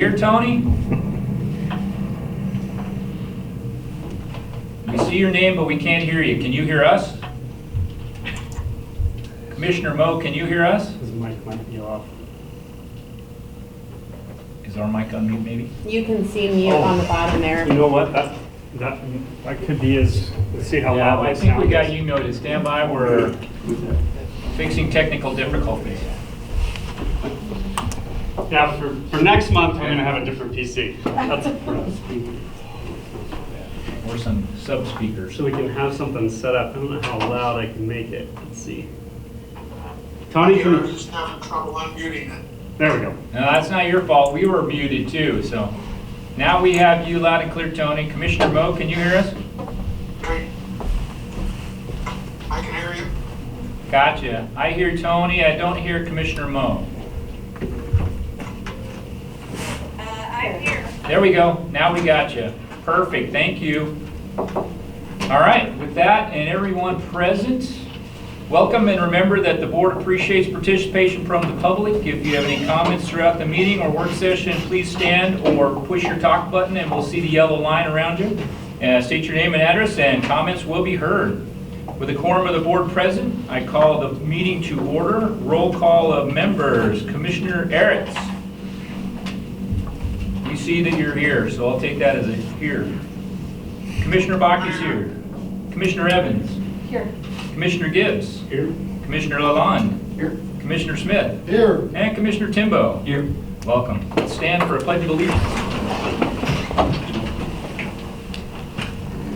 Here, Tony? We see your name, but we can't hear you. Can you hear us? Commissioner Moe, can you hear us? His mic might be off. Is our mic on mute, maybe? You can see mute on the bottom there. You know what? That could be his. Let's see how Yeah, loud I that think we sound got is. you noted. Stand by. We're fixing technical difficulties. Yeah, for next month, we're going to have a different PC. That's for us. Or some sub speakers. So we can have something set up. I don't know how loud I can make it. Let's see. Tony, I was just having trouble unmuting it. there we go. No, that's not your fault. We were muted too. So now we have you loud and clear, Tony. Commissioner Moe, can you hear us? Great. I can hear you. Gotcha. I hear Tony. I don't hear Commissioner Moe. I'm here. There we go. Now we got you. Perfect. Thank you. All right. With that and everyone present, welcome, and remember that the board appreciates participation from the public. If you have any comments throughout the meeting or work session, please stand or push your talk button and we'll see the yellow line around you. State your name and address and comments will be heard. With a quorum of the board present, I call the meeting to order. Roll call of members. Commissioner Eretz. We see that you're here, so I'll take that as a here. Commissioner Bach is here. Commissioner Evans. Here. Commissioner Gibbs. Here. Commissioner Lalonde. Here. Commissioner Smith. Here. And Commissioner Timbo. Here. Welcome. Let's stand for a pledge of allegiance.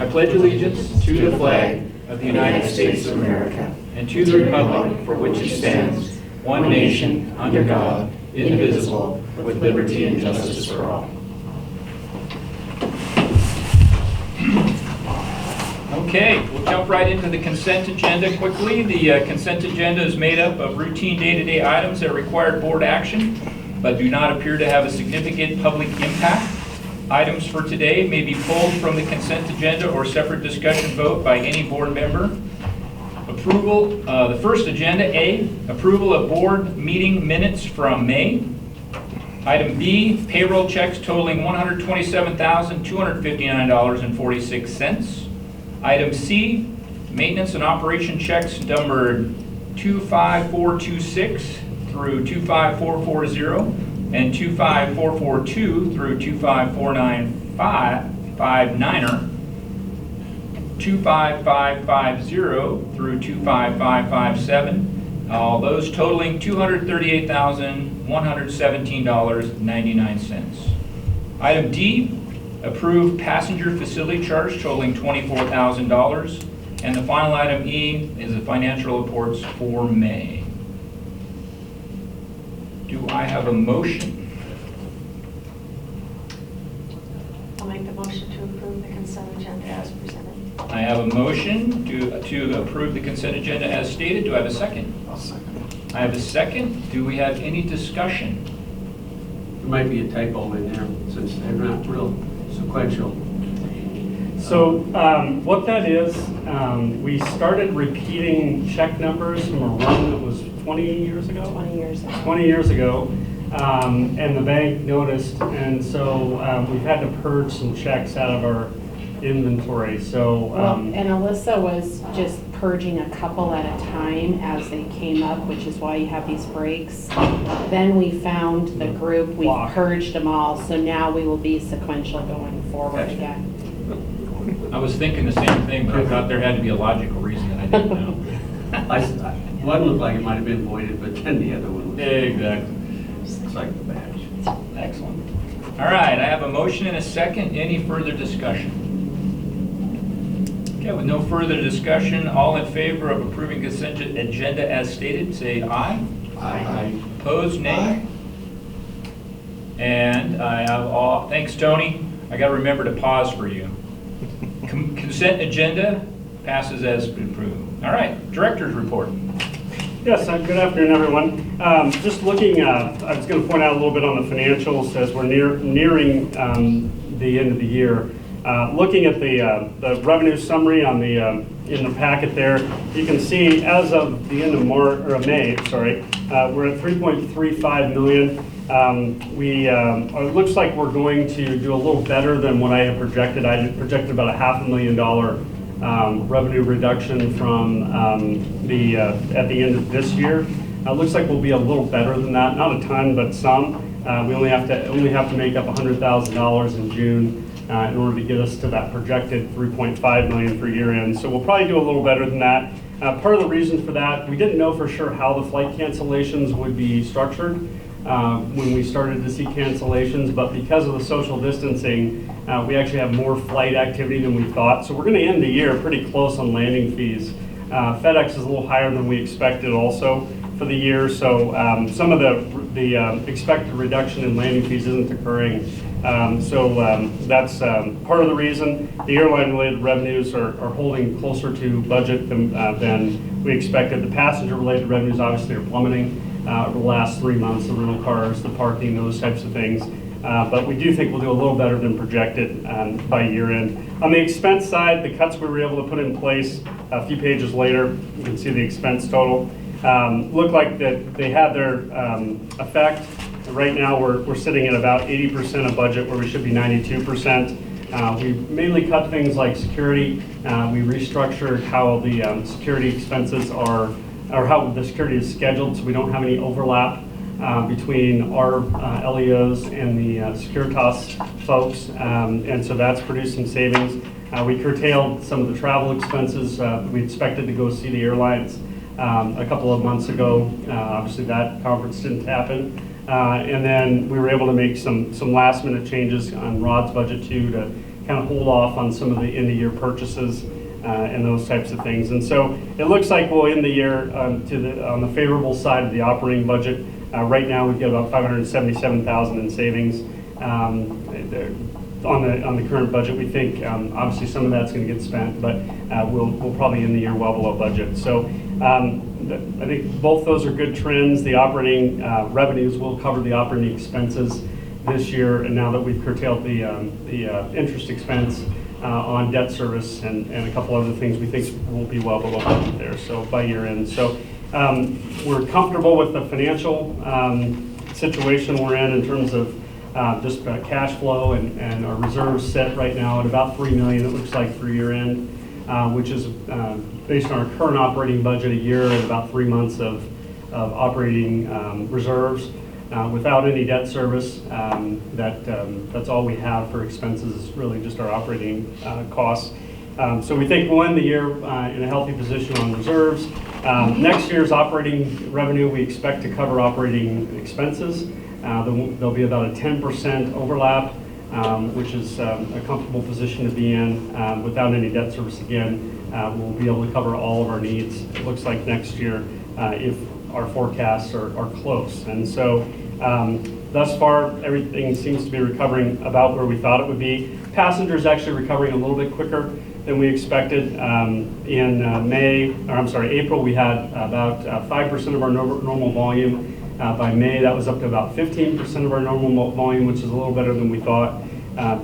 I pledge allegiance to the flag of the United States of America and to the republic for which it stands, one nation, under God, indivisible, with liberty and justice for all. Okay, we'll jump right into the consent agenda quickly. The consent agenda is made up of routine day-to-day items that require board action, but do not appear to have a significant public impact. Items for today may be pulled from the consent agenda or separate discussion vote by any board member. Approval, the first agenda, A, approval of board meeting minutes from May. Item B, payroll checks totaling $127,259.46. Item C, maintenance and operation checks numbered 25426 through 25440 and 25442 through 2549559er, 25550 through 25557. All those totaling $238,117.99. Item D, approve passenger facility charge totaling $24,000. And the final item E is the financial reports for May. Do I have a motion? I'll make the motion to approve the consent agenda as presented. I have a motion to approve the consent agenda as stated. Do I have a second? I'll second it. I have a second. Do we have any discussion? There might be a typo in there since they're not real sequential. So what that is, we started repeating check numbers from a run that was 20 years ago? 20 years ago. 20 years ago, and the bank noticed, and so we've had to purge some checks out of our inventory. So, Well, and Alyssa was just purging a couple at a time as they came up, which is why you have these breaks. Then we found the group, we Block. purged them all, so now we will be sequential going forward Gotcha. again. I was thinking the same thing, but I thought there had to be a logical reason that I didn't know. One looked like it might have been voided, but then the other one was, Exactly. it's like the badge. Excellent. All right, I have a motion and a second. Any further discussion? Okay, with no further discussion, all in favor of approving consent agenda as stated, say aye. Aye. Opposed, nay. Aye. And I have all, thanks, Tony. I got to remember to pause for you. Consent agenda passes as approved. All right, director's report. yes, good afternoon, everyone. Just looking, I was going to point out a little bit on the financials as we're nearing the end of the year. Looking at the revenue summary on the in the packet there, you can see as of the end of May, we're at 3.35 million. It looks like we're going to do a little better than what I had projected. I had projected about a $500,000 revenue reduction from at the end of this year. It looks like we'll be a little better than that, not a ton, but some. We only have to make up $100,000 in June in order to get us to that projected $3.5 million for year end. So we'll probably do a little better than that. Part of the reason for that, we didn't know for sure how the flight cancellations would be structured when we started to see cancellations, but because of the social distancing, we actually have more flight activity than we thought. So we're going to end the year pretty close on landing fees. FedEx is a little higher than we expected also for the year, so some of the expected reduction in landing fees isn't occurring. That's part of the reason. The airline-related revenues are holding closer to budget than we expected. The passenger-related revenues obviously are plummeting over the last 3 months, the rental cars, the parking, those types of things. But we do think we'll do a little better than projected by year end. On the expense side, the cuts we were able to put in place a few pages later, you can see the expense total. Look like that they had their effect. Right now we're sitting at about 80% of budget where we should be 92%. We mainly cut things like security. We restructured how the security expenses are, or how the security is scheduled, so we don't have any overlap between our LEOs and the Securitas folks, and so that's produced some savings. We curtailed some of the travel expenses. We expected to go see the airlines a couple of months ago. Obviously that conference didn't happen. And then we were able to make some last minute changes on Rod's budget too, to kind of hold off on some of the end of year purchases and those types of things. And so it looks like we'll end the year on the favorable side of the operating budget. Right now we've got about $577,000 in savings. On the current budget, we think obviously some of that's going to get spent, but we'll probably end the year well below budget. So I think both those are good trends. The operating revenues will cover the operating expenses this year, and now that we've curtailed the interest expense on debt service and a couple other things, we think we'll be well below budget there. So by year end, so we're comfortable with the financial situation we're in terms of just cash flow, and our reserves set right now at about $3 million. It looks like for year end, which is based on our current operating budget a year and about 3 months of operating reserves. Without any debt service, that's all we have for expenses, is really just our operating costs. So we think we'll end the year in a healthy position on reserves. Next year's operating revenue, we expect to cover operating expenses. There'll be about a 10% overlap, which is a comfortable position to be in. Without any debt service again, we'll be able to cover all of our needs, it looks like, next year if our forecasts are close. And so thus far, everything seems to be recovering about where we thought it would be. Passengers actually recovering a little bit quicker than we expected. In April, we had about 5% of our normal volume. By May, that was up to about 15% of our normal volume, which is a little better than we thought.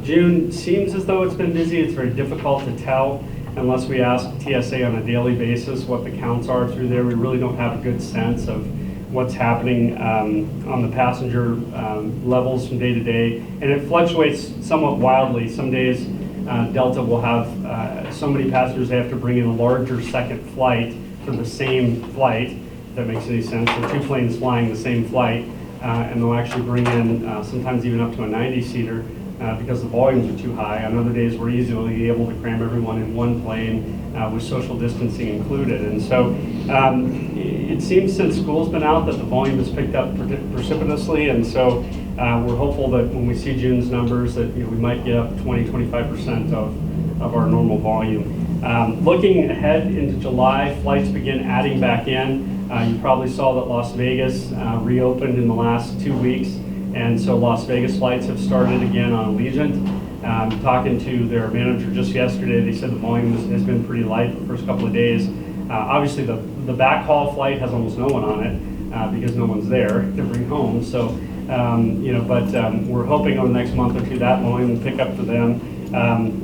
June seems as though it's been busy. It's very difficult to tell unless we ask TSA on a daily basis what the counts are through there. We really don't have a good sense of what's happening on the passenger levels from day to day. And it fluctuates somewhat wildly. Some days Delta will have so many passengers they have to bring in a larger second flight for the same flight, if that makes any sense. So 2 planes flying the same flight, and they'll actually bring in sometimes even up to a 90-seater because the volumes are too high. On other days, we're easily able to cram everyone in one plane with social distancing included. And so it seems since school's been out that the volume has picked up precipitously, and so we're hopeful that when we see June's numbers that we might get up 20-25% of our normal volume. Looking ahead into July, flights begin adding back in. You probably saw that Las Vegas reopened in the last 2 weeks, and so Las Vegas flights have started again on Allegiant. Talking to their manager just yesterday, they said the volume has been pretty light the first couple of days. Obviously, the backhaul flight has almost no one on it because no one's there to bring home. So, but we're hoping over the next month or two that volume will pick up for them.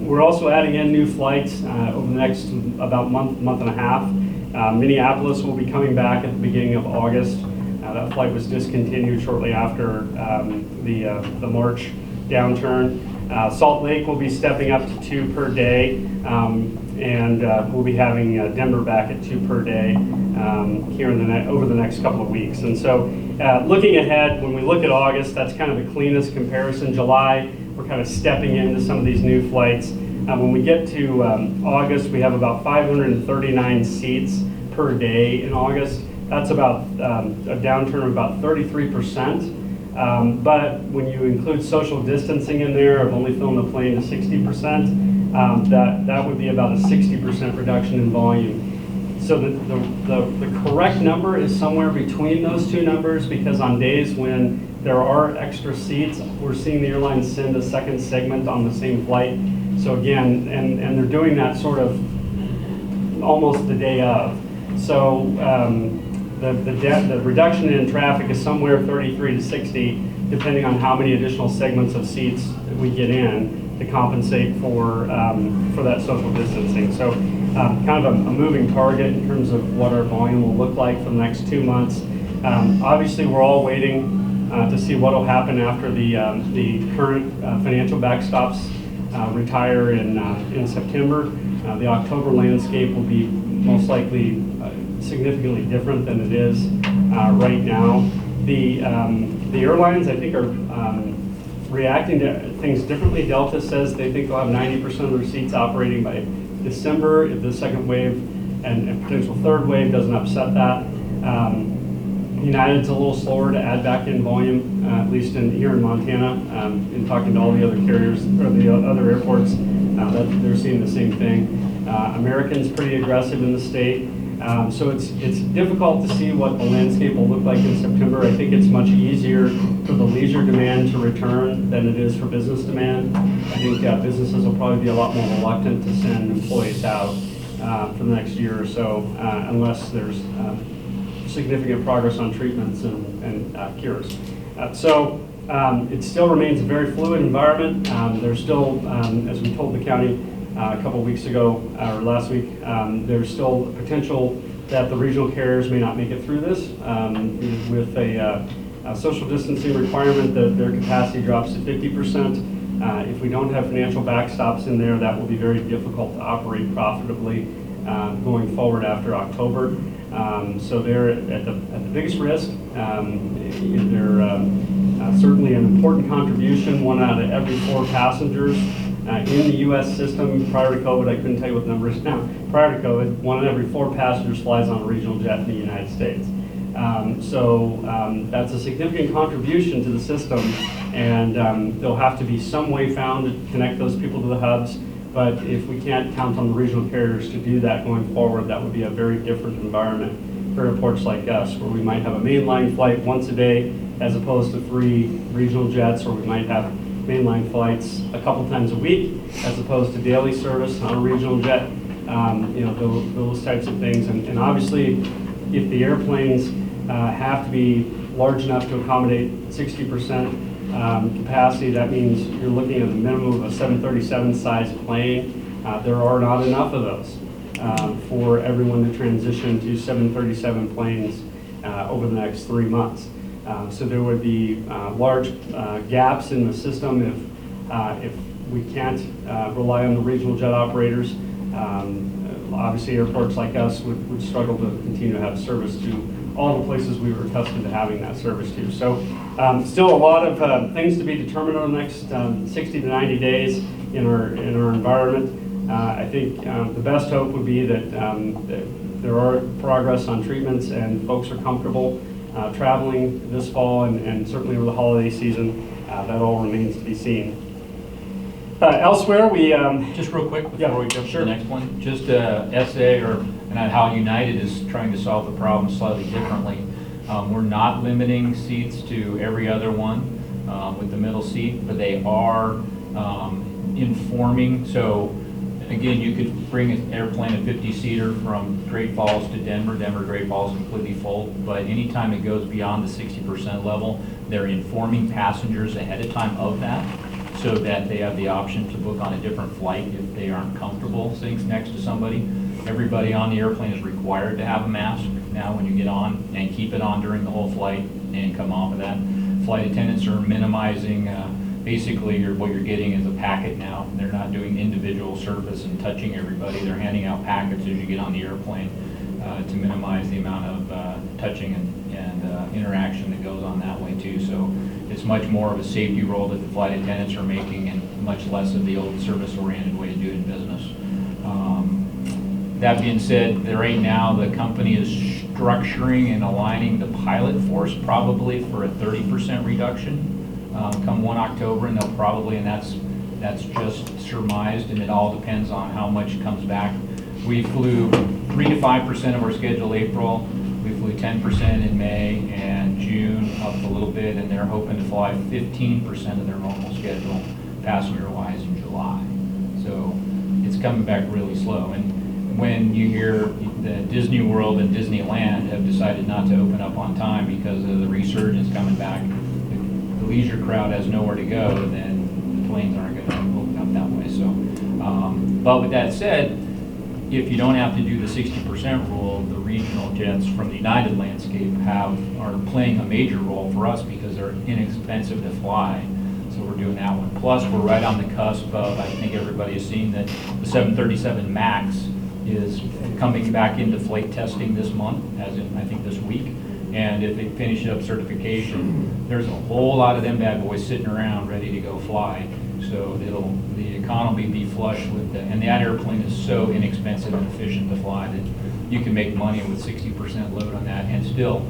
We're also adding in new flights over the next about month and a half. Minneapolis will be coming back at the beginning of August. That flight was discontinued shortly after the March downturn. Salt Lake will be stepping up to 2 per day, and we'll be having Denver back at 2 per day here over the next couple of weeks. And so looking ahead, when we look at August, that's kind of the cleanest comparison. July, we're kind of stepping into some of these new flights. When we get to August, we have about 539 seats per day in August. That's about a downturn of about 33%. But when you include social distancing in there, of only filling the plane to 60%, that would be about a 60% reduction in volume. So the correct number is somewhere between those two numbers, because on days when there are extra seats, we're seeing the airlines send a second segment on the same flight. So again, and they're doing that sort of almost the day of. So the reduction in traffic is somewhere 33 to 60, depending on how many additional segments of seats we get in to compensate for that social distancing. So kind of a moving target in terms of what our volume will look like for the next 2 months. Obviously, we're all waiting to see what will happen after the current financial backstops retire in September. The October landscape will be most likely significantly different than it is right now. The airlines, I think, are reacting to things differently. Delta says they think they'll have 90% of their seats operating by December if the second wave and potential third wave doesn't upset that. United's a little slower to add back in volume, at least here in Montana. In talking to all the other carriers or the other airports, that they're seeing the same thing. American's pretty aggressive in the state. So it's difficult to see what the landscape will look like in September. I think it's much easier for the leisure demand to return than it is for business demand. I think businesses will probably be a lot more reluctant to send employees out for the next year or so, unless there's significant progress on treatments and cures. So it still remains a very fluid environment. There's still, as we told the county a couple of weeks ago, or last week, there's still potential that the regional carriers may not make it through this with a social distancing requirement, that their capacity drops to 50%. If we don't have financial backstops in there, that will be very difficult to operate profitably going forward after October. So they're at the biggest risk. They're certainly an important contribution. 1 out of every 4 passengers in the U.S. system prior to COVID, I couldn't tell you what the number is now. Prior to COVID, 1 out of every 4 passengers flies on a regional jet in the United States. So that's a significant contribution to the system, and there'll have to be some way found to connect those people to the hubs. But if we can't count on the regional carriers to do that going forward, that would be a very different environment for airports like us, where we might have a mainline flight once a day as opposed to 3 regional jets, or we might have mainline flights a couple times a week as opposed to daily service on a regional jet. Those types of things. And obviously, if the airplanes have to be large enough to accommodate 60% capacity, that means you're looking at a minimum of a 737 size plane. There are not enough of those for everyone to transition to 737 planes over the next 3 months. So there would be large gaps in the system if we can't rely on the regional jet operators. Obviously, airports like us would struggle to continue to have service to all the places we were accustomed to having that service to. So still a lot of things to be determined over the next 60 to 90 days in our environment. I think the best hope would be that there are progress on treatments and folks are comfortable traveling this fall and certainly over the holiday season. That all remains to be seen. Elsewhere, we Just real quick before Yeah, we jump sure. to the next one, just SA and how United is trying to solve the problem slightly differently. We're not limiting seats to every other one with the middle seat, but they are informing. So again, you could bring an airplane, a 50-seater from Great Falls to Denver. Great Falls completely full, but anytime it goes beyond the 60% level, they're informing passengers ahead of time of that, so that they have the option to book on a different flight if they aren't comfortable sitting next to somebody. Everybody on the airplane is required to have a mask. now when you get on, and keep it on during the whole flight and come off of that. Flight attendants are minimizing, basically what you're getting is a packet now. They're not doing individual service and touching everybody. They're handing out packets as you get on the airplane to minimize the amount of touching and interaction that goes on that way too. So it's much more of a safety role that the flight attendants are making and much less of the old service-oriented way of doing business. That being said, right now the company is structuring and aligning the pilot force probably for a 30% reduction come 1 October, and they'll probably, and that's just surmised, and it all depends on how much comes back. We flew 3 to 5% of our schedule April. We flew 10% in May and June, up a little bit, and they're hoping to fly 15% of their normal schedule passenger-wise in July. So it's coming back really slow. And when you hear that Disney World and Disneyland have decided not to open up on time because of the resurgence coming back, the leisure crowd has nowhere to go, then the planes aren't going to open up that way. So, but with that said, if you don't have to do the 60% rule, the regional jets from the United landscape are playing a major role for us because they're inexpensive to fly. So we're doing that one. Plus, we're right on the cusp of, I think everybody has seen that the 737 MAX is coming back into flight testing this month, as in, I think, this week. And if they finish up certification, there's a whole lot of them bad boys sitting around ready to go fly. So the economy be flush with and that airplane is so inexpensive and efficient to fly that you can make money with 60% load on that and still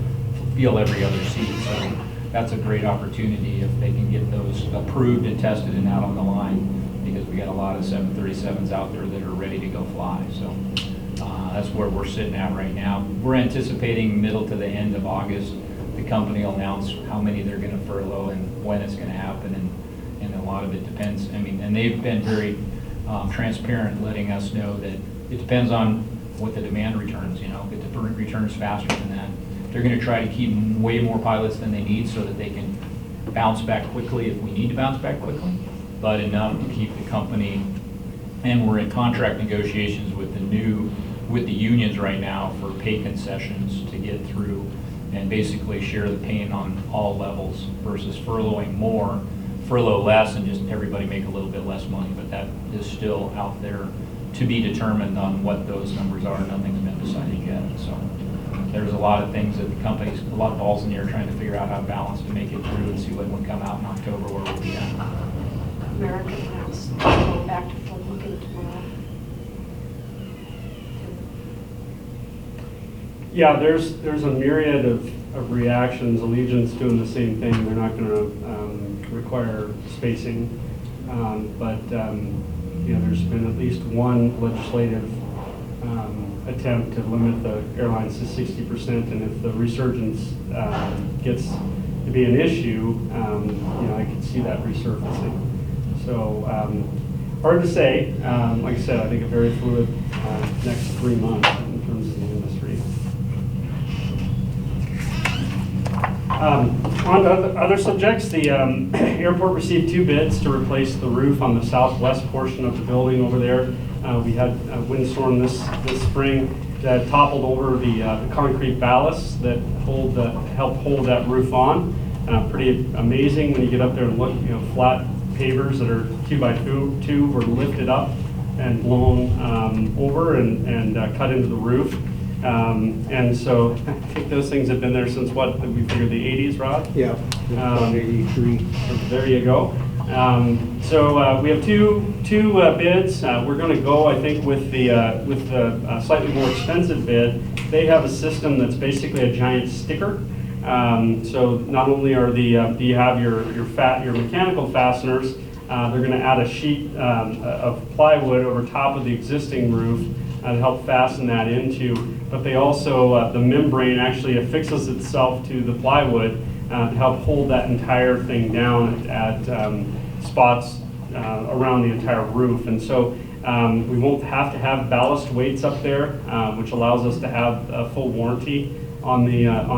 feel every other seat. So that's a great opportunity if they can get those approved and tested and out on the line, because we got a lot of 737s out there that are ready to go fly. So that's where we're sitting at right now. We're anticipating middle to the end of August, the company will announce how many they're going to furlough and when it's going to happen, and a lot of it depends. I mean, and they've been very transparent, letting us know that it depends on what the demand returns. You know, if it returns faster than that, they're going to try to keep way more pilots than they need so that they can bounce back quickly if we need to bounce back quickly, but enough to keep the company. And we're in contract negotiations with the unions right now for pay concessions to get through and basically share the pain on all levels versus furloughing more, furlough less, and just everybody make a little bit less money. But that is still out there to be determined on what those numbers are. Nothing's been decided yet. So there's a lot of things that the company's, a lot of balls in the air trying to figure out how to balance to make it through and see what would come out in October where we'll be at. American has to go back to full booking tomorrow. Yeah, there's a myriad of reactions. Allegiant's doing the same thing. They're not going to require spacing, but you know, there's been at least one legislative attempt to limit the airlines to 60%, and if the resurgence gets to be an issue, you know, I could see that resurfacing. So hard to say. Like I said, I think a very fluid next 3 months in terms of the industry. On to other subjects, the airport received 2 bids to replace the roof on the southwest portion of the building over there. We had a windstorm this spring that toppled over the concrete ballasts that help hold that roof on. Pretty amazing when you get up there and look. You know, flat pavers that are 2x2 were lifted up and blown over and cut into the roof. And so I think those things have been there since what, we figured the 80s, Rod? Yeah, 83. There you go. So we have two bids. We're going to go, I think, with the slightly more expensive bid. They have a system that's basically a giant sticker. So not only are do you have your mechanical fasteners, they're going to add a sheet of plywood over top of the existing roof to help fasten that into. But they also, the membrane actually affixes itself to the plywood to help hold that entire thing down at spots around the entire roof. And so we won't have to have ballast weights up there, which allows us to have a full warranty on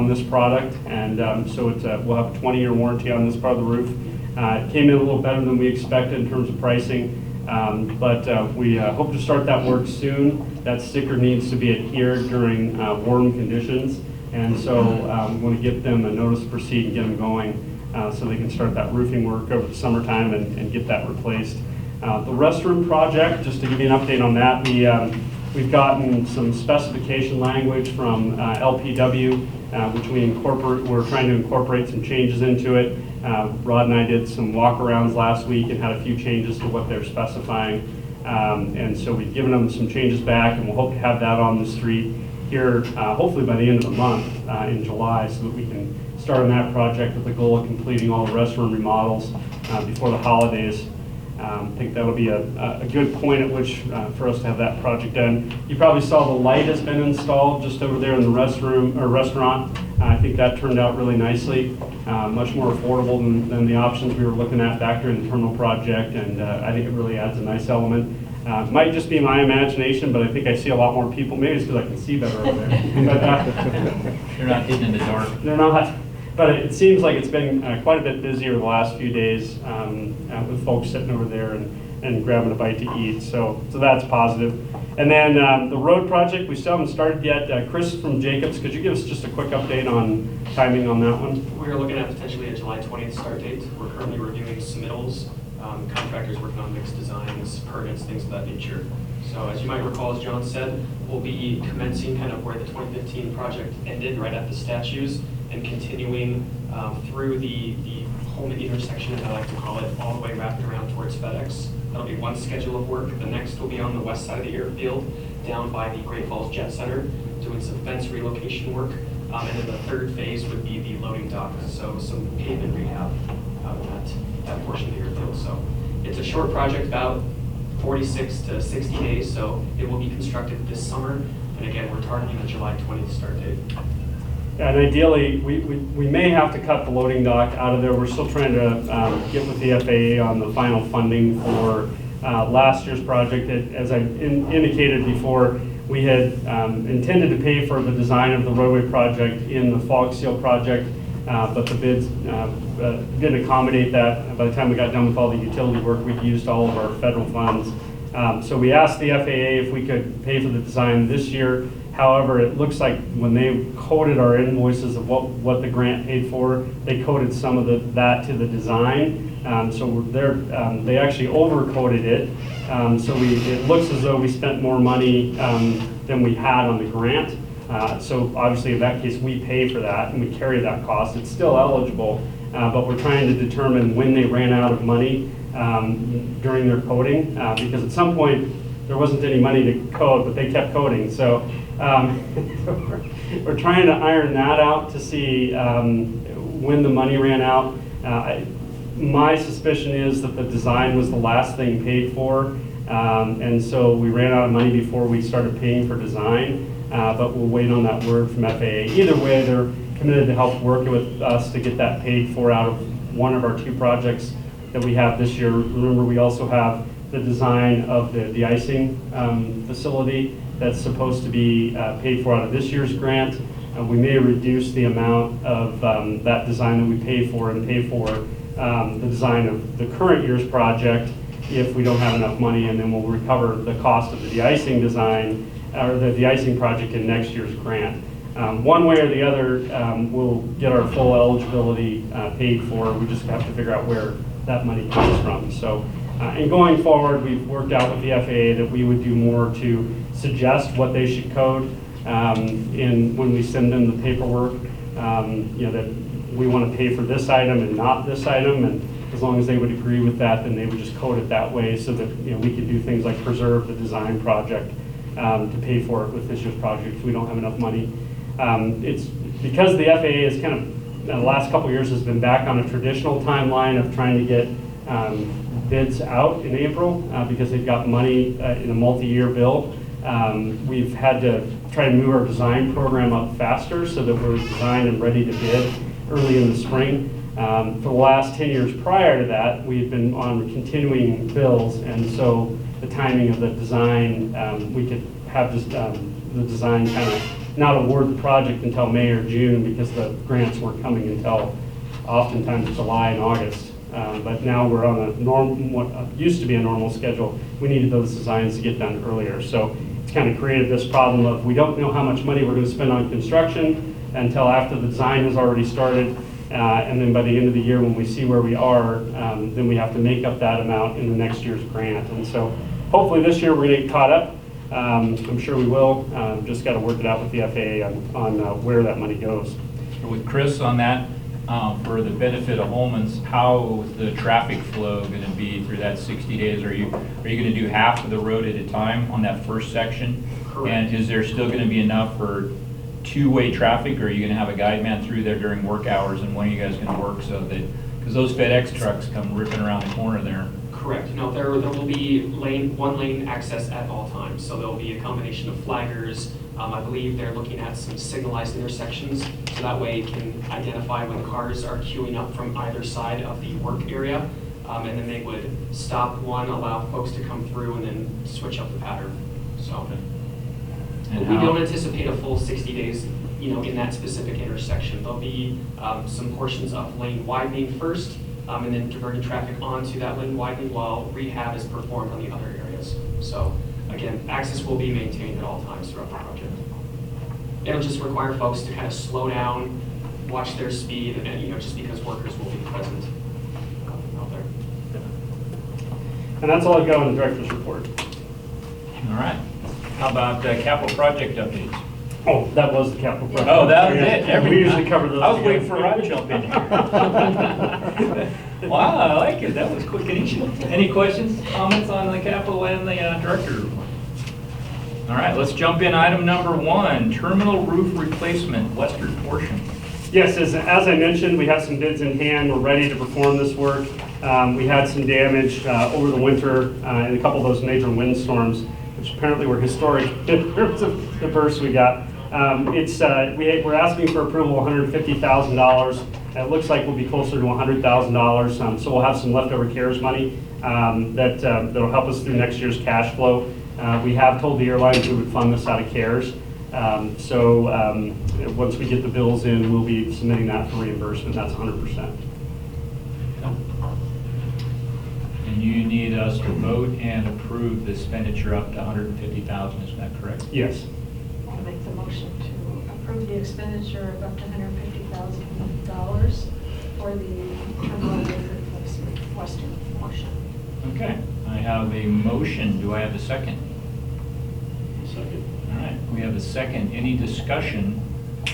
this product. And so we'll have a 20-year warranty on this part of the roof. It came in a little better than we expected in terms of pricing. But we hope to start that work soon. That sticker needs to be adhered during warm conditions. And so we want to get them a notice to proceed and get them going so they can start that roofing work over the summertime and get that replaced. The restroom project, just to give you an update on that, we've gotten some specification language from LPW, which we're trying to incorporate some changes into it. Rod and I did some walkarounds last week and had a few changes to what they're specifying. And so we've given them some changes back, and we'll hope to have that on the street here, hopefully by the end of the month in July, so that we can start on that project with the goal of completing all the restroom remodels before the holidays. I think that'll be a good point at which for us to have that project done. You probably saw the light has been installed just over there in the restaurant. I think that turned out really nicely, much more affordable than the options we were looking at back during the terminal project, and I think it really adds a nice element. Might just be my imagination, but I think I see a lot more people. Maybe it's because I can see better over there. They're not hidden in the dark. They're not. But it seems like it's been quite a bit busier the last few days with folks sitting over there and grabbing a bite to eat. So that's positive. And then the road project, we still haven't started yet. Chris from Jacobs, could you give us just a quick update on timing on that one? We are looking at potentially a July 20th start date. We're currently reviewing submittals, contractors working on mixed designs, permits, things of that nature. So as you might recall, as John said, we'll be commencing kind of where the 2015 project ended, right at the statues, and continuing through the Holman intersection, as I like to call it, all the way wrapped around towards FedEx. That'll be one schedule of work. The next will be on the west side of the airfield, down by the Great Falls Jet Center, doing some fence relocation work. And then the third phase would be the loading dock, so some pavement rehab of that portion of the airfield. So it's a short project, about 46 to 60 days, so it will be constructed this summer. And again, we're targeting a July 20th start date. And ideally, we may have to cut the loading dock out of there. We're still trying to get with the FAA on the final funding for last year's project. As I indicated before, we had intended to pay for the design of the roadway project in the fog seal project, but the bids didn't accommodate that. By the time we got done with all the utility work, we'd used all of our federal funds. So we asked the FAA if we could pay for the design this year. However, it looks like when they coded our invoices of what the grant paid for, they coded some of that to the design. So they actually overcoded it. So it looks as though we spent more money than we had on the grant. So obviously in that case, we pay for that and we carry that cost. It's still eligible, but we're trying to determine when they ran out of money during their coding, because at some point there wasn't any money to code, but they kept coding. So we're trying to iron that out to see when the money ran out. My suspicion is that the design was the last thing paid for, and so we ran out of money before we started paying for design, but we'll wait on that word from FAA. Either way, they're committed to help working with us to get that paid for out of one of our two projects that we have this year. Remember, we also have the design of the de-icing facility that's supposed to be paid for out of this year's grant. We may reduce the amount of that design that we pay for and pay for the design of the current year's project if we don't have enough money, and then we'll recover the cost of the de-icing design or the de-icing project in next year's grant. One way or the other, we'll get our full eligibility paid for. We just have to figure out where that money comes from. So, and going forward, we've worked out with the FAA that we would do more to suggest what they should code when we send them the paperwork. That we want to pay for this item and not this item, and as long as they would agree with that, then they would just code it that way so that we could do things like preserve the design project to pay for it with this year's project if we don't have enough money. It's because the FAA is kind of, the last couple of years has been back on a traditional timeline of trying to get bids out in April because they've got money in a multi-year bill. We've had to try to move our design program up faster so that we're designed and ready to bid early in the spring. For the last 10 years prior to that, we've been on continuing bills, and so the timing of the design, we could have just the design kind of not award the project until May or June because the grants weren't coming until oftentimes July and August. But now we're on a what used to be a normal schedule. We needed those designs to get done earlier. So it's kind of created this problem of we don't know how much money we're going to spend on construction until after the design has already started. And then by the end of the year, when we see where we are, then we have to make up that amount in the next year's grant. And so hopefully this year we're going to get caught up. I'm sure we will. Just got to work it out with the FAA on where that money goes. With Chris on that, for the benefit of Holman's, how is the traffic flow going to be through that 60 days? Are you going to do half of the road at a time on that first section? Correct. And is there still going to be enough for two-way traffic, or are you going to have a guide man through there during work hours? And when are you guys going to work so that, because those FedEx trucks come ripping around the corner there. Correct. No, there will be one lane access at all times. So there'll be a combination of flaggers. I believe they're looking at some signalized intersections, so that way it can identify when cars are queuing up from either side of the work area. And then they would stop one, allow folks to come through, and then switch up the pattern. So. And We how- don't anticipate a full 60 days, in that specific intersection. There'll be some portions of lane widening first, and then diverting traffic onto that lane widening while rehab is performed on the other areas. So again, access will be maintained at all times throughout the project. It'll just require folks to kind of slow down, watch their speed, and just because workers will be present out there. And that's all I've got on the director's report. All right. How about capital project updates? Oh, that was the capital project. Oh, that was Yeah. it? We usually cover those. I was waiting together. for Rod to jump in here. Wow, I like it. That was quick and easy. Any questions, comments on the capital and the director report? All right, let's jump in. Item number 1, terminal roof replacement, western portion. Yes, as I mentioned, we have some bids in hand. We're ready to perform this work. We had some damage over the winter in a couple of those major windstorms, which apparently were historic in terms of the burst we got. We're asking for approval of $150,000. It looks like we'll be closer to $100,000, so we'll have some leftover CARES money that'll help us through next year's cash flow. We have told the airlines we would fund this out of CARES. Once we get the bills in, we'll be submitting that for reimbursement. That's 100%. And you need us to vote and approve the expenditure up to $150,000, is that correct? Yes. I'll make the motion to approve the expenditure of up to $150,000 for the terminal roof replacement western portion. Okay, I have a motion. Do I have a second? Second. All right, we have a second. Any discussion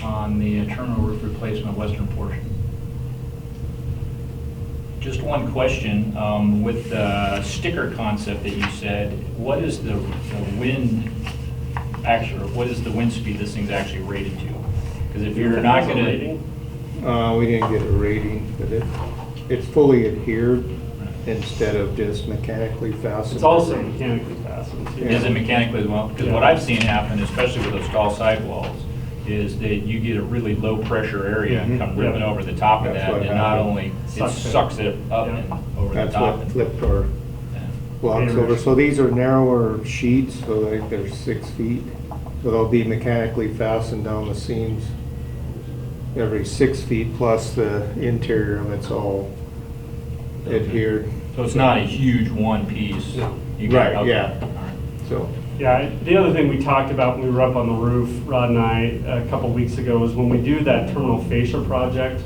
on the terminal roof replacement western portion? Just one question. With the sticker concept that you said, what is the wind, actually, what is the wind speed this thing's actually rated to? Because if you're not Has a going to... rating? We didn't get a rating, but it's fully adhered instead of just mechanically fastened. It's also mechanically fastened. too. Is it mechanically as well? Because what I've seen happen, especially with those tall sidewalls, is that you get a really low pressure area and come ripping Yeah. over the top of That's that, what and not happened. only, it Sucks it. sucks it up Yeah. and over the That's top. what flipped our Yeah. blocks over. So these are narrower sheets, so they're 6 feet. So they'll be mechanically fastened down the seams every 6 feet, plus the interior of it's all adhered. So it's not a huge one piece. No. You got- Right, okay. yeah. All right. So, Yeah, the other thing we talked about when we were up on the roof, Rod and I, a couple weeks ago, is when we do that terminal fascia project,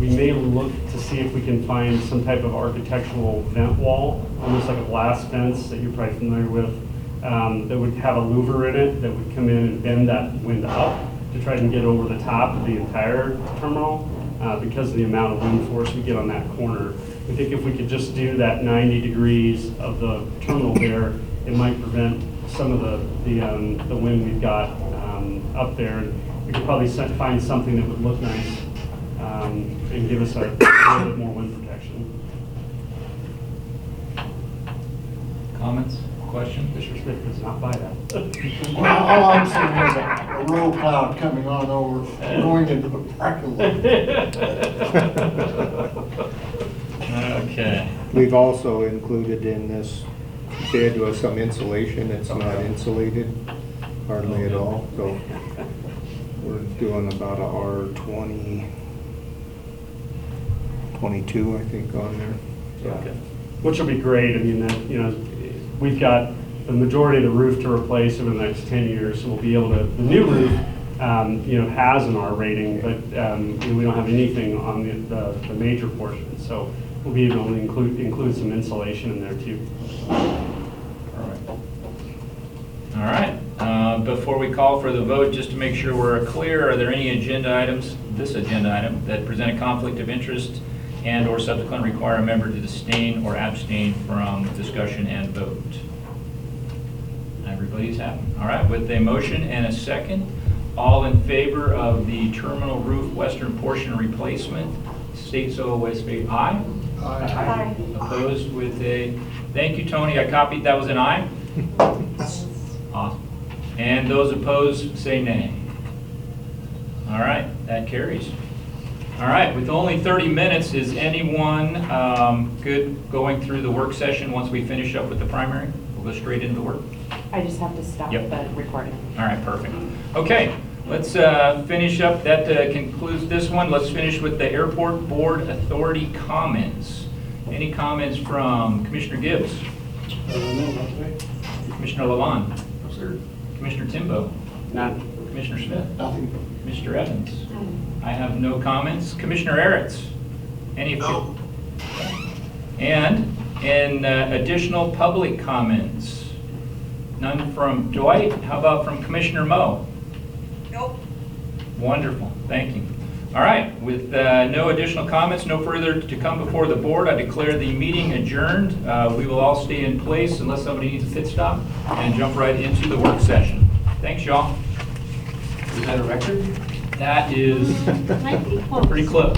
we may look to see if we can find some type of architectural vent wall, almost like a blast fence that you're probably familiar with, that would have a louver in it that would come in and bend that wind up to try and get over the top of the entire terminal because of the amount of wind force we get on that corner. We think if we could just do that 90 degrees of the terminal there, it might prevent some of the wind we've got up there. And we could probably find something that would look nice and give us a little bit more wind protection. Comments, questions? Mr. Smith does not buy that. Well, all I'm seeing is a roll cloud coming on over, going into the parking lot. Okay. we've also included in this bid was some insulation. It's not insulated hardly at all, so we're doing about a R20 22, I think, on there. Okay. Which will be great. I mean, that, you know, we've got the majority of the roof to replace over the next 10 years, so we'll be able to, the new roof, you know, has an R rating, but you know, we don't have anything on the major portion, so we'll be able to include some insulation in there too. All right. Before we call for the vote, just to make sure we're clear, are there any agenda items, this agenda item, that present a conflict of interest and or subsequently require a member to abstain or abstain from discussion and vote? Everybody's happy. All right, with a motion and a second, all in favor of the terminal roof western portion replacement, state so, state aye. Aye. Opposed with a, thank you, Tony, I copied, that was an aye? Awesome. And those opposed, say nay. All right, that carries. All right, with only 30 minutes, is anyone good going through the work session once we finish up with the primary? We'll go straight into work. I just have to stop Yep. the recording. All right, perfect. Okay, let's finish up. That concludes this one. Let's finish with the Airport Board Authority comments. Any comments from Commissioner Gibbs? No, not today. Commissioner Lavon? No, sir. Commissioner Timbo? None. Commissioner Smith? Nothing. Mr. Evans? I have no comments. Commissioner Aretz? Any of you? And in additional public comments? None from Dwight? How about from Commissioner Moe? Nope. Wonderful, thank you. All right, with no additional comments, no further to come before the board, I declare the meeting adjourned. We will all stay in place unless somebody needs a pit stop and jump right into the work session. Thanks, y'all. Is that a record? That is Might be close. pretty close.